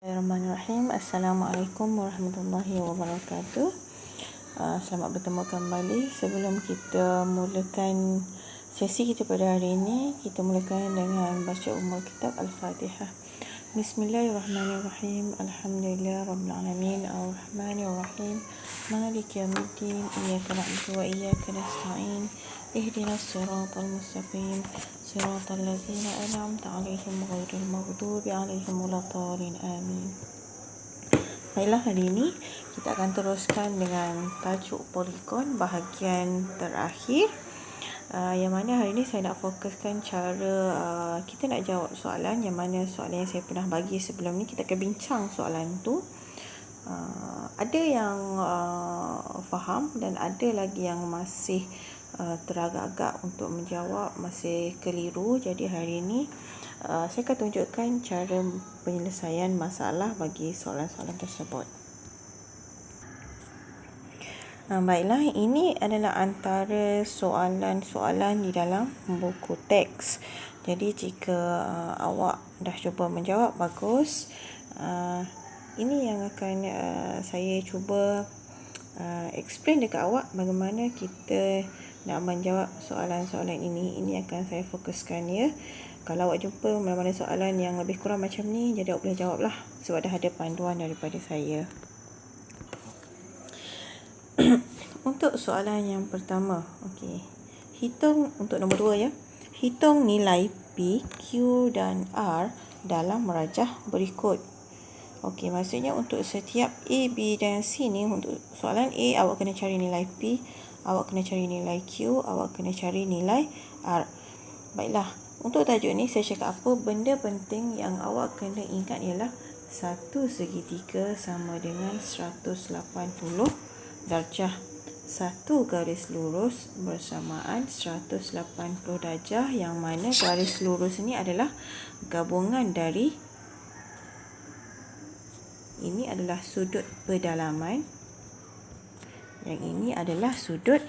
Bismillahirrahmanirrahim. Assalamualaikum warahmatullahi wabarakatuh. Selamat bertemu kembali. Sebelum kita mulakan sesi kita pada hari ini, kita mulakan dengan baca ummul kitab Al-Fatihah. Bismillahirrahmanirrahim. Alhamdulillah rabbil alamin, arrahmanirrahim, maliki yaumiddin, iyyaka na'budu wa iyyaka nasta'in, ihdinas siratal mustaqim, siratal ladzina an'amta 'alaihim ghairil maghdubi 'alaihim waladdallin. Amin. Baiklah, hari ini kita akan teruskan dengan tajuk poligon bahagian terakhir. Yang mana hari ini saya nak fokuskan cara kita nak jawab soalan, yang mana soalan yang saya pernah bagi sebelum ni. Kita akan bincang soalan tu. Ada yang faham dan ada lagi yang masih teragak-agak untuk menjawab, masih keliru. Jadi hari ini saya akan tunjukkan cara penyelesaian masalah bagi soalan-soalan tersebut. Baiklah, ini adalah antara soalan-soalan di dalam buku teks. Jadi jika awak dah cuba menjawab, bagus. Ini yang akan saya cuba explain dekat awak bagaimana kita nak menjawab soalan-soalan ini. Ini akan saya fokuskan, ya. Kalau awak jumpa mana-mana soalan yang lebih kurang macam ni, jadi awak boleh jawab lah, sebab dah ada panduan daripada saya. Untuk soalan yang pertama, okey. Hitung untuk nombor 2, ya. Hitung nilai P, Q dan R dalam merajah berikut. Okey, maksudnya untuk setiap A, B dan C ni, untuk soalan A awak kena cari nilai P, awak kena cari nilai Q, awak kena cari nilai R. Baiklah, untuk tajuk ni saya cakap apa? Benda penting yang awak kena ingat ialah 1 segitiga sama dengan 180 darjah. 1 garis lurus bersamaan 180 darjah, yang mana garis lurus ni adalah gabungan dari, ini adalah sudut pedalaman, yang ini adalah sudut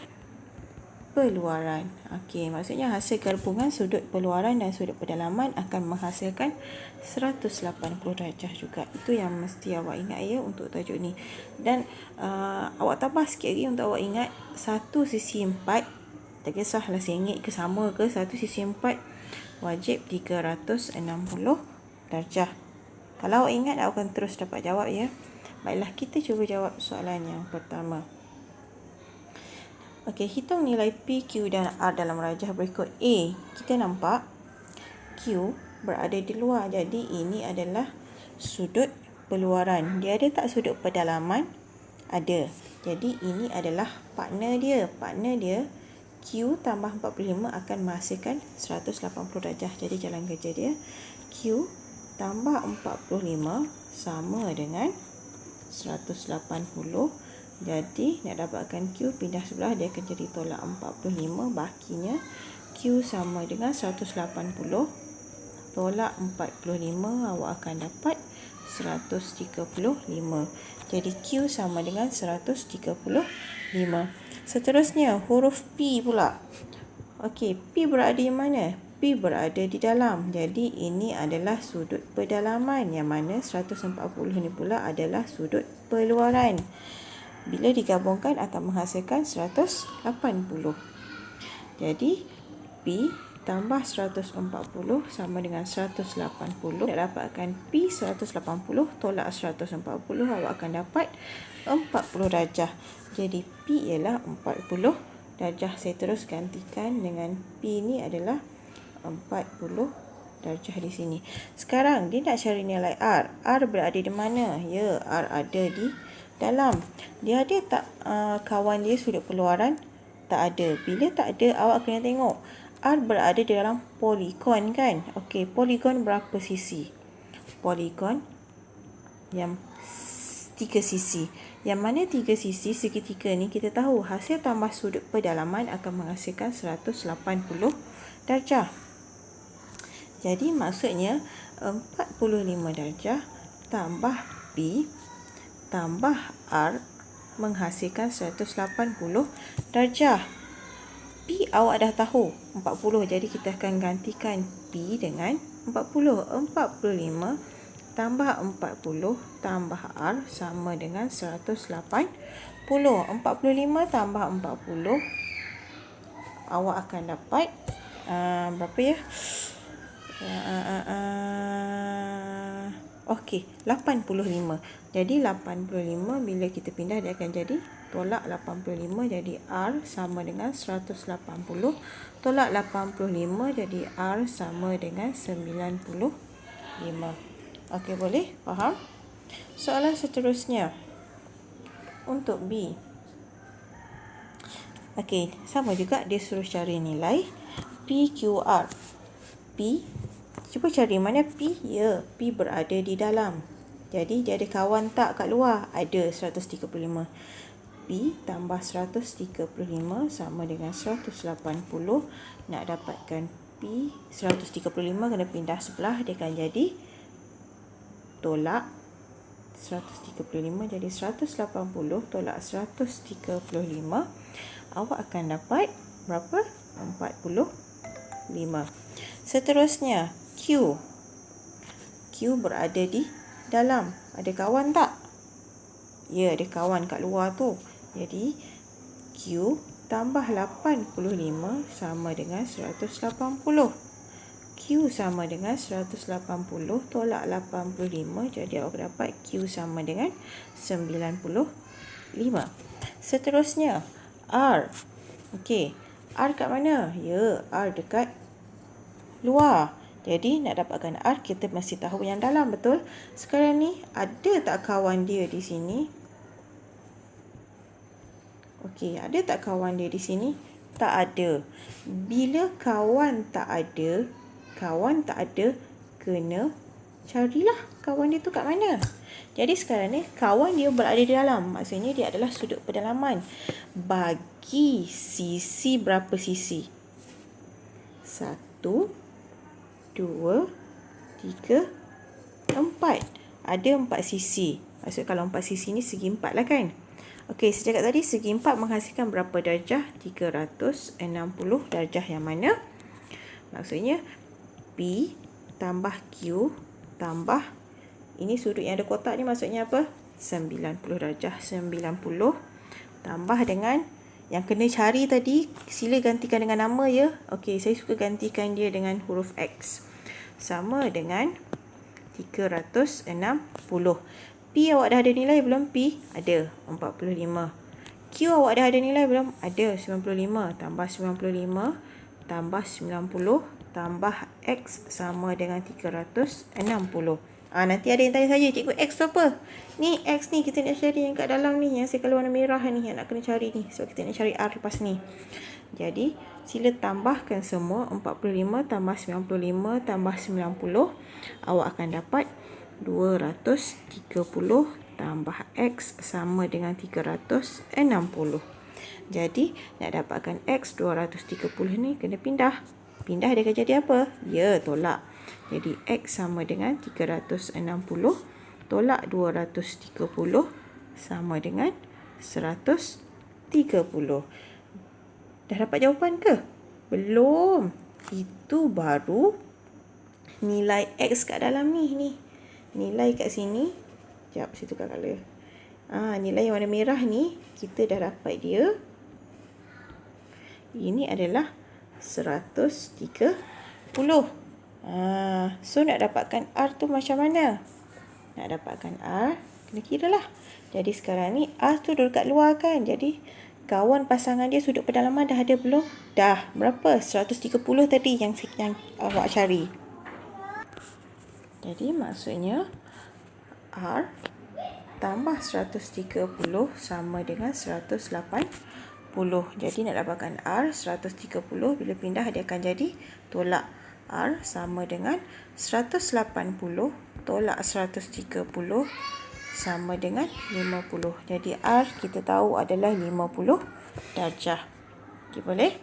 peluaran. Okey, maksudnya hasil gabungan sudut peluaran dan sudut pedalaman akan menghasilkan 180 darjah juga. Itu yang mesti awak ingat, ya, untuk tajuk ni. Dan awak tambah sikit lagi untuk awak ingat, 1 sisi 4, tak kisahlah sengit ke sama ke, 1 sisi 4 wajib 360 darjah. Kalau awak ingat, awak akan terus dapat jawab, ya. Baiklah, kita cuba jawab soalan yang pertama. Okey, hitung nilai P, Q dan R dalam rajah berikut. A, kita nampak Q berada di luar. Jadi ini adalah sudut peluaran. Dia ada tak sudut pedalaman? Ada. Jadi ini adalah partner dia. Partner dia Q tambah 45 akan menghasilkan 180 darjah. Jadi jalan kerja dia, Q tambah 45 sama dengan 180. Jadi nak dapatkan Q, pindah sebelah, dia akan jadi tolak 45. Bakinya Q sama dengan 180 tolak 45, awak akan dapat 135. Jadi Q sama dengan 135. Seterusnya, huruf P pula. Okey, P berada di mana? P berada di dalam. Jadi ini adalah sudut pedalaman, yang mana 140 ni pula adalah sudut peluaran. Bila digabungkan akan menghasilkan 180. Jadi P tambah 140 sama dengan 180. Nak dapatkan P 180 tolak 140, awak akan dapat 40 darjah. Jadi P ialah 40 darjah. Saya terus gantikan dengan P ni adalah 40 darjah di sini. Sekarang dia nak cari nilai R. R berada di mana? Ya, R ada di dalam. Dia ada tak kawan dia sudut peluaran? Tak ada. Bila tak ada, awak kena tengok R berada di dalam poligon, kan? Okey, poligon berapa sisi? Poligon yang 3 sisi. Yang mana 3 sisi segitiga ni kita tahu hasil tambah sudut pedalaman akan menghasilkan 180 darjah. Jadi maksudnya 45 darjah tambah P tambah R menghasilkan 180 darjah. P awak dah tahu 40, jadi kita akan gantikan P dengan 40. 45 tambah 40 tambah R sama dengan 180. 45 tambah 40, awak akan dapat berapa ya? Okey, 85. Jadi 85 bila kita pindah dia akan jadi tolak 85, jadi R sama dengan 180. Tolak 85 jadi R sama dengan 95. Okey, boleh? Faham? Soalan seterusnya untuk B. Okey, sama juga dia suruh cari nilai PQR. P, cuba cari mana P? Ya, P berada di dalam. Jadi dia ada kawan tak kat luar? Ada, 135. P tambah 135 sama dengan 180. Nak dapatkan P 135 kena pindah sebelah, dia akan jadi tolak 135, jadi 180 tolak 135. Awak akan dapat berapa? 45. Seterusnya Q. Q berada di dalam. Ada kawan tak? Ya, ada kawan kat luar tu. Jadi Q tambah 85 sama dengan 180. Q sama dengan 180 tolak 85, jadi awak dapat Q sama dengan 95. Seterusnya R. Okey, R kat mana? Ya, R dekat luar. Jadi nak dapatkan R, kita mesti tahu yang dalam, betul? Sekarang ni ada tak kawan dia di sini? Okey, ada tak kawan dia di sini? Tak ada. Bila kawan tak ada, kena carilah kawan dia tu kat mana. Jadi sekarang ni kawan dia berada di dalam. Maksudnya dia adalah sudut pedalaman. Bagi sisi berapa sisi? 1, 2, 3, 4. Ada 4 sisi. Maksud kalau 4 sisi ni segi 4 lah kan? Okey, saya cakap tadi segi 4 menghasilkan berapa darjah? 360 darjah yang mana? Maksudnya P tambah Q tambah, ini sudut yang ada kotak ni maksudnya apa? 90 darjah. 90 tambah dengan yang kena cari tadi, sila gantikan dengan nama ya. Okey, saya suka gantikan dia dengan huruf X. Sama dengan 360. P awak dah ada nilai belum? P ada 45. Q awak dah ada nilai belum? Ada 95. Tambah 95 tambah 90 tambah X sama dengan 360. Nanti ada yang tanya saya, cikgu X tu apa? Ni X ni kita nak cari yang kat dalam ni, yang circle warna merah ni yang nak kena cari ni. So kita nak cari R lepas ni. Jadi sila tambahkan semua. 45 tambah 95 tambah 90, awak akan dapat 230 tambah X sama dengan 360. Jadi nak dapatkan X 230 ni kena pindah. Pindah dia akan jadi apa? Ya, tolak. Jadi X sama dengan 360 tolak 230 sama dengan 130. Dah dapat jawapan ke? Belum. Itu baru nilai X kat dalam ni. Nilai kat sini. Sekejap, saya tukar color. Nilai yang warna merah ni kita dah dapat dia. Ini adalah 130. So nak dapatkan R tu macam mana? Nak dapatkan R, kena kira lah. Jadi sekarang ni R tu duduk kat luar kan? Jadi kawan pasangan dia sudut pedalaman dah ada belum? Dah. Berapa? 130 tadi yang awak cari. Jadi maksudnya R tambah 130 sama dengan 180. Jadi nak dapatkan R 130, bila pindah dia akan jadi tolak R sama dengan 180 tolak 130 sama dengan 50. Jadi R kita tahu adalah 50 darjah. Okay, boleh?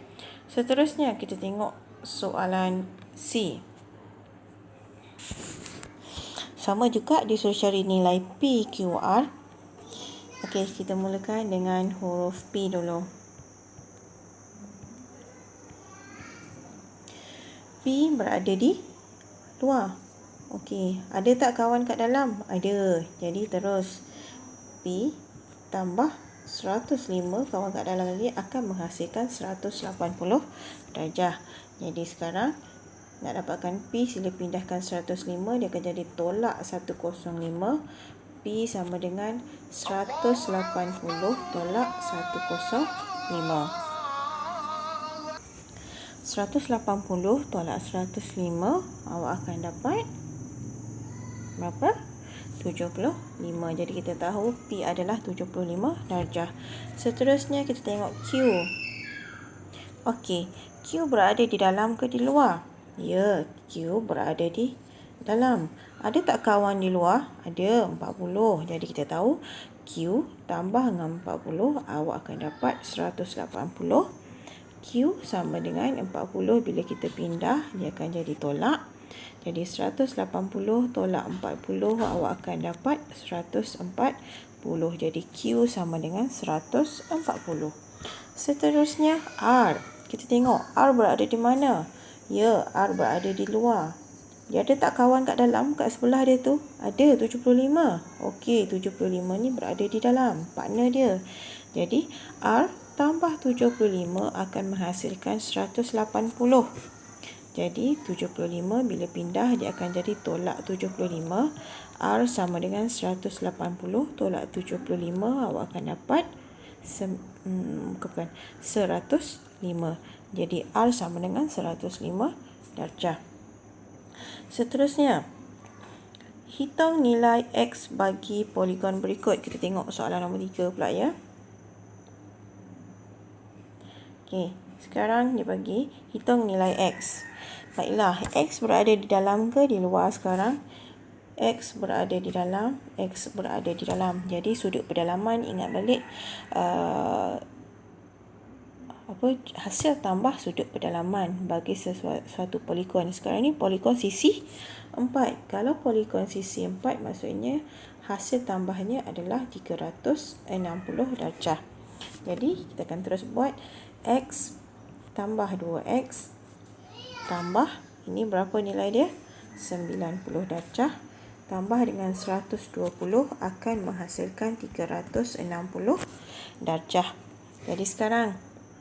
Seterusnya kita tengok soalan C. Sama juga disuruh cari nilai PQR. Okey, kita mulakan dengan huruf P dulu. P berada di luar. Okey, ada tak kawan kat dalam? Ada. Jadi terus P tambah 105 kawan kat dalam lagi akan menghasilkan 180 darjah. Jadi sekarang nak dapatkan P, sila pindahkan 105, dia akan jadi tolak 105. P sama dengan 180 tolak 105. 180 tolak 105, awak akan dapat berapa? 75. Jadi kita tahu P adalah 75 darjah. Seterusnya kita tengok Q. Okey, Q berada di dalam ke di luar? Ya, Q berada di dalam. Ada tak kawan di luar? Ada, 40. Jadi kita tahu Q tambah dengan 40, awak akan dapat 180. Q sama dengan 40, bila kita pindah dia akan jadi tolak. Jadi 180 tolak 40, awak akan dapat 140. Jadi Q sama dengan 140. Seterusnya R. Kita tengok R berada di mana? Ya, R berada di luar. Dia ada tak kawan kat dalam, kat sebelah dia tu? Ada, 75. Okey, 75 ni berada di dalam, partner dia. Jadi R tambah 75 akan menghasilkan 180. Jadi 75 bila pindah dia akan jadi tolak 75. R sama dengan 180 tolak 75, awak akan dapat 105. Jadi R sama dengan 105 darjah. Seterusnya, hitung nilai X bagi poligon berikut. Kita tengok soalan nombor 3 pula ya. Okey, sekarang dia bagi hitung nilai X. Baiklah, X berada di dalam ke di luar sekarang? X berada di dalam, X berada di dalam. Jadi sudut pedalaman, ingat balik hasil tambah sudut pedalaman bagi suatu poligon. Sekarang ni poligon sisi 4. Kalau poligon sisi 4, maksudnya hasil tambahnya adalah 360 darjah. Jadi kita akan terus buat X tambah 2X tambah, ini berapa nilai dia? 90 darjah tambah dengan 120 akan menghasilkan 360 darjah. Jadi sekarang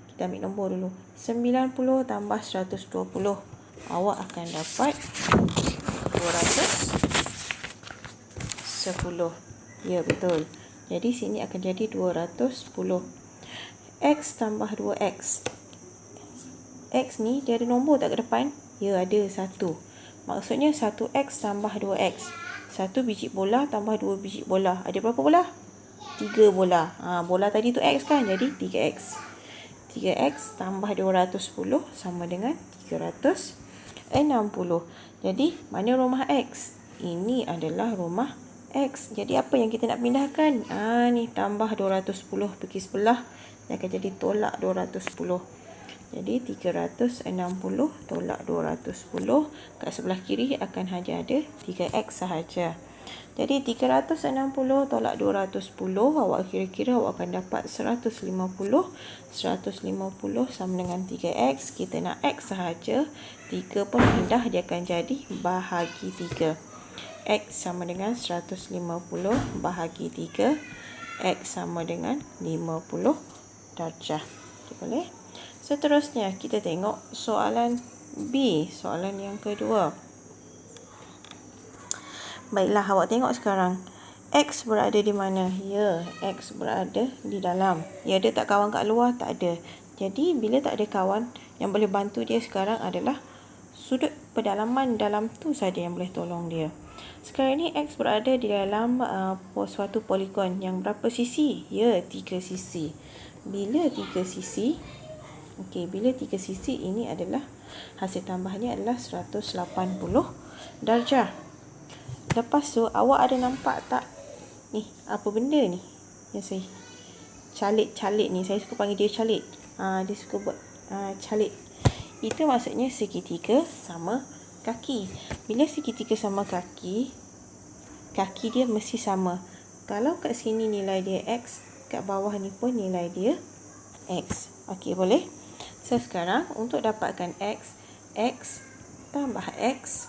kita ambil nombor dulu. 90 tambah 120, awak akan dapat 210. Ya, betul. Jadi sini akan jadi 210. X tambah 2X. X ni dia ada nombor tak ke depan? Ya, ada 1. Maksudnya 1X tambah 2X. 1 biji bola tambah 2 biji bola. Ada berapa bola? 3 bola. Bola tadi tu X kan? Jadi 3X. 3X tambah 210 sama dengan 360. Jadi mana rumah X? Ini adalah rumah X. Jadi apa yang kita nak pindahkan? Ni tambah 210 pergi sebelah. Dia akan jadi tolak 210. Jadi 360 tolak 210. Kat sebelah kiri akan hanya ada 3X sahaja. Jadi 360 tolak 210, awak kira-kira awak akan dapat 150. 150 sama dengan 3X. Kita nak X sahaja. 3 pun pindah, dia akan jadi bahagi 3. X sama dengan 150 bahagi 3. X sama dengan 50 darjah. Okay, boleh? Seterusnya, kita tengok soalan B, soalan yang kedua. Baiklah, awak tengok sekarang. X berada di mana? Ya, X berada di dalam. Ya, ada tak kawan kat luar? Tak ada. Jadi, bila tak ada kawan, yang boleh bantu dia sekarang adalah sudut pedalaman dalam tu saja yang boleh tolong dia. Sekarang ni X berada di dalam suatu poligon yang berapa sisi? Ya, 3 sisi. Bila 3 sisi? Okey, bila 3 sisi, ini adalah hasil tambahnya adalah 180 darjah. Lepas tu, awak ada nampak tak? Ni, apa benda ni? Yang saya calit-calit ni. Saya suka panggil dia calit. Dia suka buat calit. Itu maksudnya segitiga sama kaki. Bila segitiga sama kaki, kaki dia mesti sama. Kalau kat sini nilai dia X, kat bawah ni pun nilai dia X. Okey, boleh? So, sekarang untuk dapatkan X, X tambah X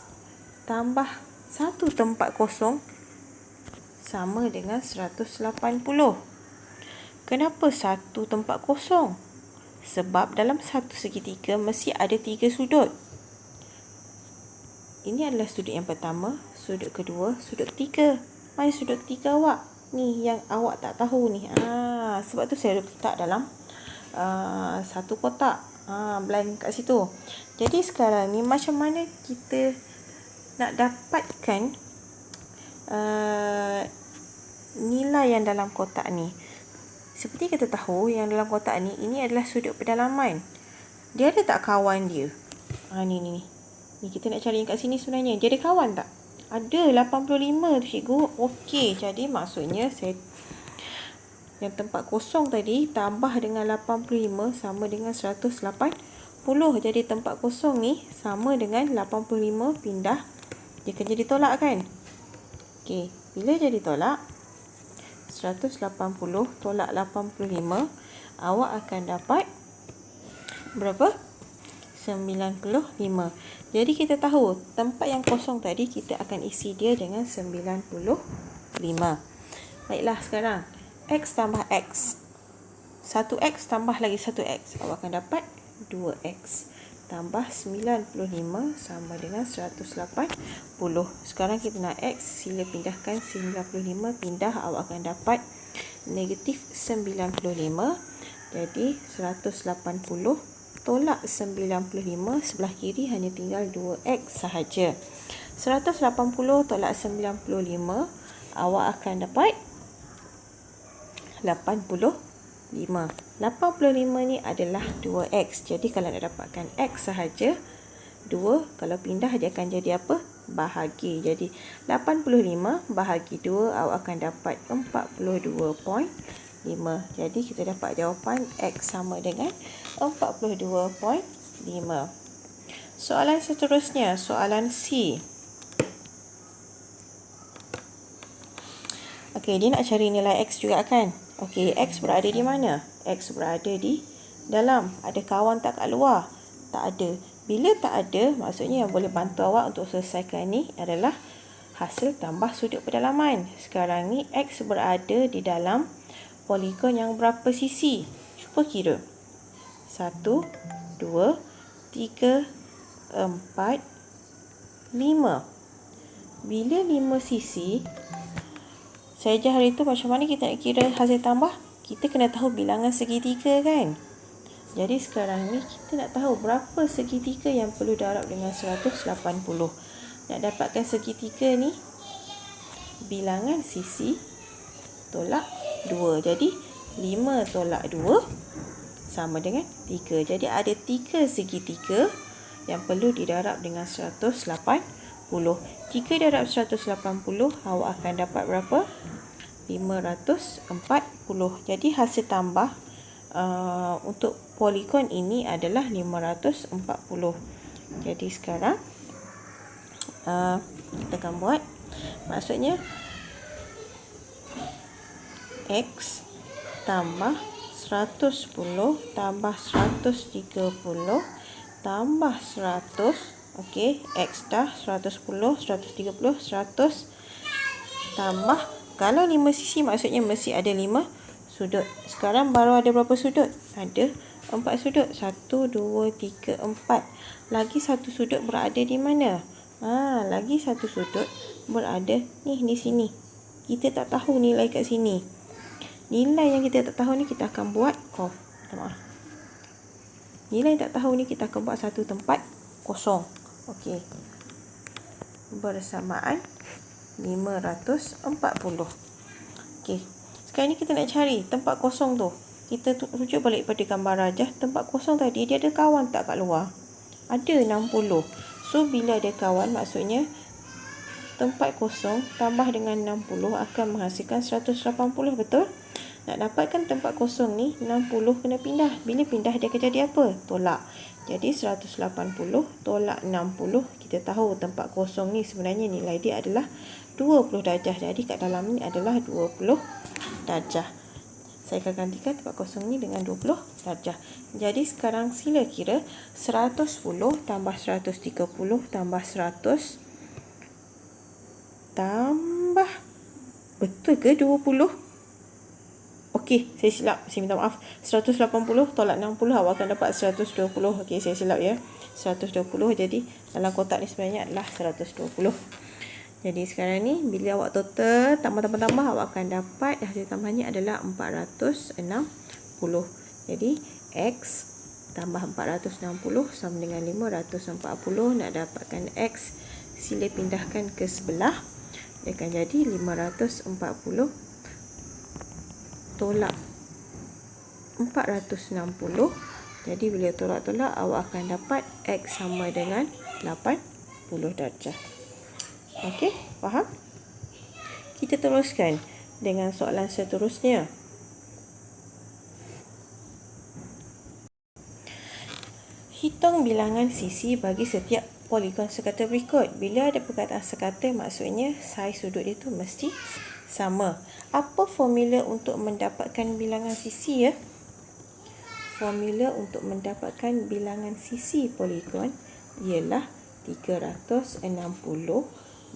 tambah satu tempat kosong sama dengan 180. Kenapa satu tempat kosong? Sebab dalam satu segitiga mesti ada 3 sudut. Ini adalah sudut yang pertama, sudut kedua, sudut ketiga. Mana sudut ketiga awak? Ni yang awak tak tahu ni. Sebab tu saya letak dalam satu kotak. Blank kat situ. Jadi sekarang ni macam mana kita nak dapatkan nilai yang dalam kotak ni? Seperti kita tahu yang dalam kotak ni, ini adalah sudut pedalaman. Dia ada tak kawan dia? Ni kita nak cari kat sini sebenarnya. Dia ada kawan tak? Ada 85 tu cikgu. Okey, jadi maksudnya yang tempat kosong tadi tambah dengan 85 sama dengan 180. Jadi tempat kosong ni sama dengan 85 pindah. Dia akan jadi tolak kan? Okey, bila jadi tolak 180 tolak 85, awak akan dapat berapa? 95. Jadi kita tahu tempat yang kosong tadi kita akan isi dia dengan 95. Baiklah, sekarang X tambah X. 1X tambah lagi 1X. Awak akan dapat 2X. Tambah 95 sama dengan 180. Sekarang kita nak X. Sila pindahkan 95. Pindah, awak akan dapat negatif 95. Jadi 180 tolak 95, sebelah kiri hanya tinggal 2X sahaja. 180 tolak 95, awak akan dapat 85. 85 ni adalah 2X. Jadi kalau nak dapatkan X sahaja, 2, kalau pindah dia akan jadi apa? Bahagi. Jadi 85 bahagi 2, awak akan dapat 42.5. Jadi kita dapat jawapan X sama dengan 42.5. Soalan seterusnya, soalan C. Okey, dia nak cari nilai X juga kan? Okey, X berada di mana? X berada di dalam. Ada kawan tak kat luar? Tak ada. Bila tak ada, maksudnya yang boleh bantu awak untuk selesaikan ni adalah hasil tambah sudut pedalaman. Sekarang ni X berada di dalam poligon yang berapa sisi? Cuba kira. 1, 2, 3, 4, 5. Bila 5 sisi, saya ajar hari tu macam mana kita nak kira hasil tambah? Kita kena tahu bilangan segitiga kan? Jadi sekarang ni kita nak tahu berapa segitiga yang perlu darab dengan 180. Nak dapatkan segitiga ni, bilangan sisi tolak 2. Jadi 5 tolak 2 sama dengan 3. Jadi ada 3 segitiga yang perlu didarab dengan 180. 3 darab 180, awak akan dapat berapa? 540. Jadi hasil tambah untuk poligon ini adalah 540. Jadi sekarang kita akan buat, maksudnya X tambah 110 tambah 130 tambah 100. Okey, X dah 110, 130, 100 tambah, kalau 5 sisi maksudnya mesti ada 5 sudut. Sekarang baru ada berapa sudut? Ada 4 sudut. 1, 2, 3, 4. Lagi satu sudut berada di mana? Lagi satu sudut berada ni di sini. Kita tak tahu nilai kat sini. Nilai yang kita tak tahu ni kita akan buat nilai yang tak tahu ni kita akan buat satu tempat kosong. Okey. Bersamaan 540. Okey. Sekarang ni kita nak cari tempat kosong tu. Kita rujuk balik pada gambar rajah. Tempat kosong tadi dia ada kawan tak kat luar? Ada 60. So bila ada kawan maksudnya tempat kosong tambah dengan 60 akan menghasilkan 180, betul? Nak dapatkan tempat kosong ni, 60 kena pindah. Bila pindah dia akan jadi apa? Tolak. Jadi 180 tolak 60. Kita tahu tempat kosong ni sebenarnya nilai dia adalah 20 darjah. Jadi kat dalam ni adalah 20 darjah. Saya akan gantikan tempat kosong ni dengan 20 darjah. Jadi sekarang sila kira 110 tambah 130 tambah 100 tambah, betul ke 20? Okey, saya silap. Saya minta maaf. 180 tolak 60, awak akan dapat 120. Okey, saya silap ya. 120. Jadi, dalam kotak ni sebenarnya adalah 120. Jadi, sekarang ni, bila awak total, tambah-tambah, awak akan dapat hasil tambahnya adalah 460. Jadi, X tambah 460 sama dengan 540. Nak dapatkan X, sila pindahkan ke sebelah. Dia akan jadi 540 tolak 460. Jadi bila tolak-tolak, awak akan dapat X sama dengan 80 darjah. Okey, faham? Kita teruskan dengan soalan seterusnya. Hitung bilangan sisi bagi setiap poligon sekata berikut. Bila ada perkataan sekata, maksudnya saiz sudut dia tu mesti sama. Apa formula untuk mendapatkan bilangan sisi ya? Formula untuk mendapatkan bilangan sisi poligon ialah 360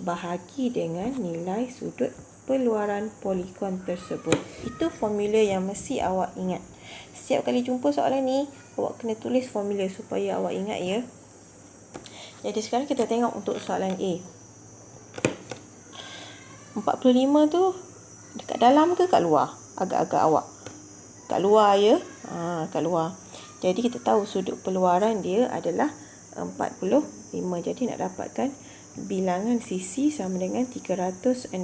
bahagi dengan nilai sudut peluaran poligon tersebut. Itu formula yang mesti awak ingat. Setiap kali jumpa soalan ni, awak kena tulis formula supaya awak ingat ya. Jadi sekarang kita tengok untuk soalan A. 45 tu dekat dalam ke kat luar? Agak-agak awak. Kat luar ya. Kat luar. Jadi kita tahu sudut peluaran dia adalah 45. Jadi nak dapatkan bilangan sisi sama dengan 360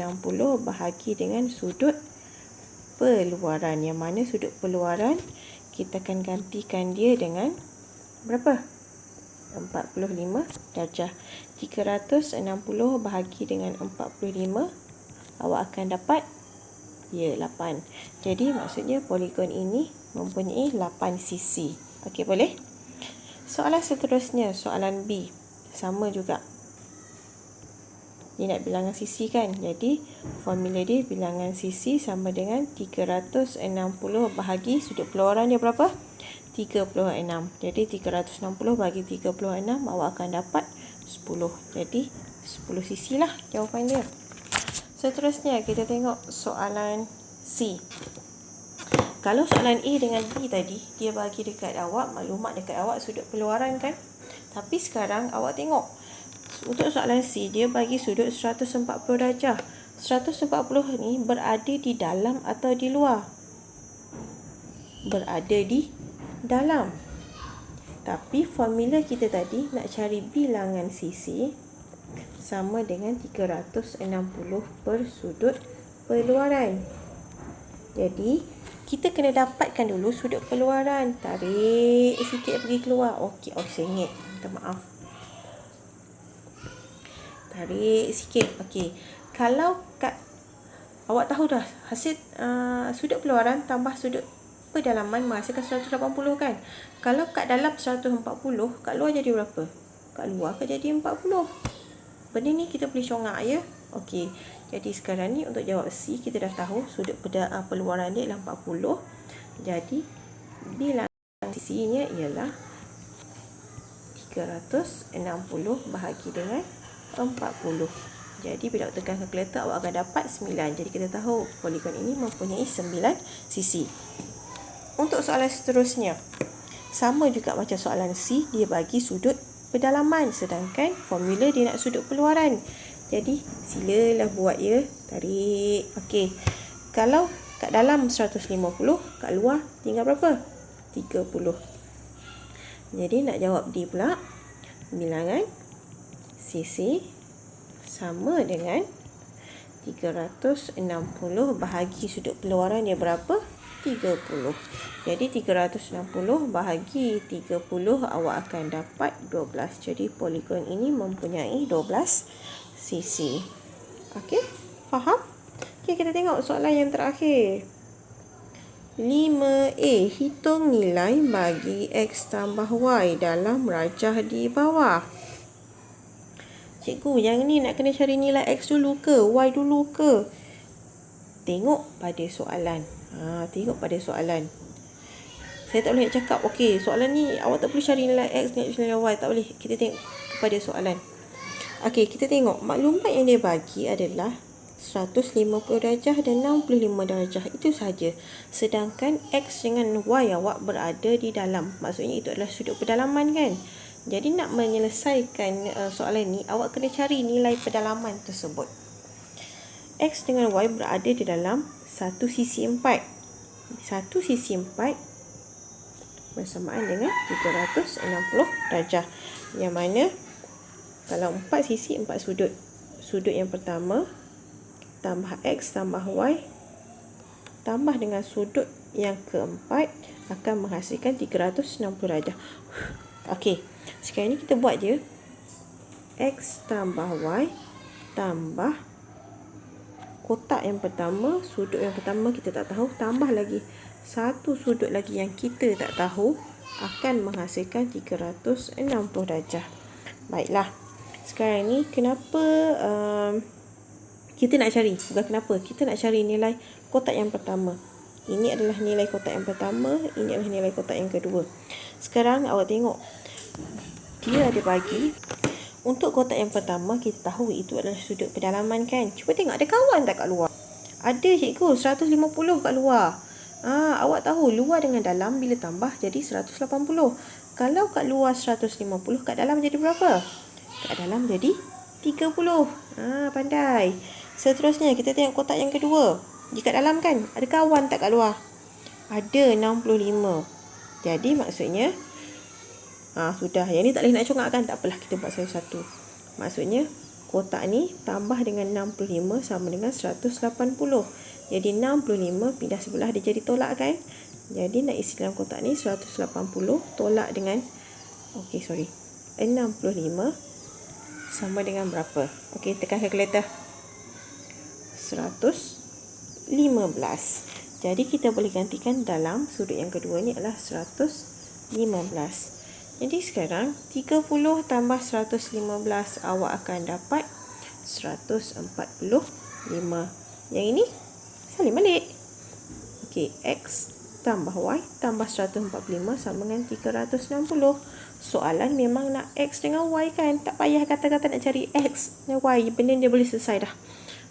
bahagi dengan sudut peluaran. Yang mana sudut peluaran kita akan gantikan dia dengan berapa? 45 darjah. 360 bahagi dengan 45, awak akan dapat 8. Jadi maksudnya poligon ini mempunyai 8 sisi. Okey, boleh? Soalan seterusnya, soalan B. Sama juga. Dia nak bilangan sisi kan? Jadi formula dia bilangan sisi sama dengan 360 bahagi sudut peluaran dia berapa? 36. Jadi 360 bagi 36, awak akan dapat 10. Jadi 10 sisi lah jawapan dia. Seterusnya kita tengok soalan C. Kalau soalan A dengan B tadi, dia bagi dekat awak, maklumat dekat awak sudut peluaran kan? Tapi sekarang awak tengok, untuk soalan C, dia bagi sudut 140 darjah. 140 ni berada di dalam atau di luar? Berada di dalam. Tapi formula kita tadi nak cari bilangan sisi sama dengan 360 per sudut peluaran. Jadi kita kena dapatkan dulu sudut peluaran. Tarik sikit pergi keluar. Okey, saya ingat. Minta maaf. Tarik sikit. Okey. Kalau awak tahu dah hasil sudut peluaran tambah sudut pedalaman menghasilkan 180 kan? Kalau kat dalam 140, kat luar jadi berapa? Kat luar akan jadi 40. Benda ni kita boleh congak ya. Okey. Jadi sekarang ni untuk jawab C, kita dah tahu sudut peluaran dia ialah 40. Jadi bilangan sisinya ialah 360 bahagi dengan 40. Jadi bila awak tekan kalkulator, awak akan dapat 9. Jadi kita tahu poligon ini mempunyai 9 sisi. Untuk soalan seterusnya, sama juga macam soalan C, dia bagi sudut pedalaman, sedangkan formula dia nak sudut peluaran. Jadi silalah buat ya. Tarik. Okey. Kalau kat dalam 150, kat luar tinggal berapa? 30. Jadi nak jawab D pula. Bilangan sisi sama dengan 360 bahagi sudut peluaran dia berapa? 30. Jadi 360 bahagi 30, awak akan dapat 12. Jadi poligon ini mempunyai 12 sisi. Okey, faham? Okey, kita tengok soalan yang terakhir. 5A, hitung nilai bagi X tambah Y dalam rajah di bawah. Cikgu, yang ni nak kena cari nilai X dulu ke Y dulu ke? Tengok pada soalan. Tengok pada soalan. Saya tak boleh nak cakap, okey, soalan ni awak tak boleh cari nilai X, nilai Y. Tak boleh. Kita tengok kepada soalan. Okey, kita tengok maklumat yang dia bagi adalah 150 darjah dan 65 darjah. Itu saja. Sedangkan X dengan Y awak berada di dalam. Maksudnya itu adalah sudut pedalaman kan? Jadi nak menyelesaikan soalan ni, awak kena cari nilai pedalaman tersebut. X dengan Y berada di dalam satu sisi 4. Satu sisi 4 bersamaan dengan 360 darjah. Yang mana kalau 4 sisi 4 sudut. Sudut yang pertama tambah X tambah Y tambah dengan sudut yang keempat akan menghasilkan 360 darjah. Okey, sekarang ni kita buat je. X tambah Y tambah kotak yang pertama, sudut yang pertama kita tak tahu, tambah lagi satu sudut lagi yang kita tak tahu, akan menghasilkan 360 darjah. Baiklah. Sekarang ni kenapa kita nak cari? Bukan kenapa, kita nak cari nilai kotak yang pertama. Ini adalah nilai kotak yang pertama, ini adalah nilai kotak yang kedua. Sekarang awak tengok, dia ada bagi untuk kotak yang pertama, kita tahu itu adalah sudut pedalaman kan. Cuba tengok ada kawan tak kat luar? Ada cikgu, 150 kat luar. Awak tahu luar dengan dalam bila tambah jadi 180. Kalau kat luar 150, kat dalam jadi berapa? Kat dalam jadi 30. Pandai. Seterusnya kita tengok kotak yang kedua. Di kat dalam kan ada kawan tak kat luar? Ada 65. Jadi maksudnya sudah. Yang ni tak boleh nak congak kan? Tak apalah, kita buat satu-satu. Maksudnya kotak ni tambah dengan 65 sama dengan 180. Jadi 65 pindah sebelah dia jadi tolak kan? Jadi nak isi dalam kotak ni 180 tolak dengan 65 sama dengan berapa? Okey, tekan kalkulator. 115. Jadi kita boleh gantikan dalam sudut yang kedua ni adalah 115. Jadi sekarang 30 tambah 115 awak akan dapat 145. Yang ini salin balik. Okey, X tambah Y tambah 145 sama dengan 360. Soalan memang nak X dengan Y kan? Tak payah kata-kata nak cari X dan Y. Benda dia boleh selesai dah.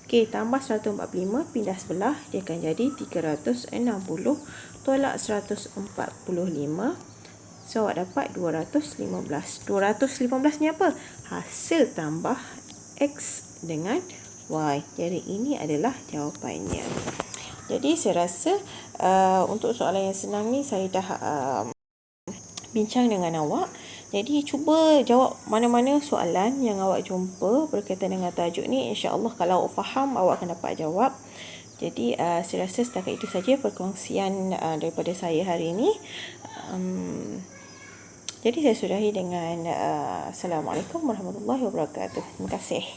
Okey, tambah 145 pindah sebelah dia akan jadi 360 tolak 145. So, awak dapat 215. 215 ni apa? Hasil tambah X dengan Y. Jadi, ini adalah jawapannya. Jadi, saya rasa untuk soalan yang senang ni, saya dah bincang dengan awak. Jadi, cuba jawab mana-mana soalan yang awak jumpa berkaitan dengan tajuk ni. InsyaAllah, kalau awak faham, awak akan dapat jawab. Jadi, saya rasa setakat itu saja perkongsian daripada saya hari ini. Jadi saya sudahi dengan Assalamualaikum warahmatullahi wabarakatuh. Terima kasih.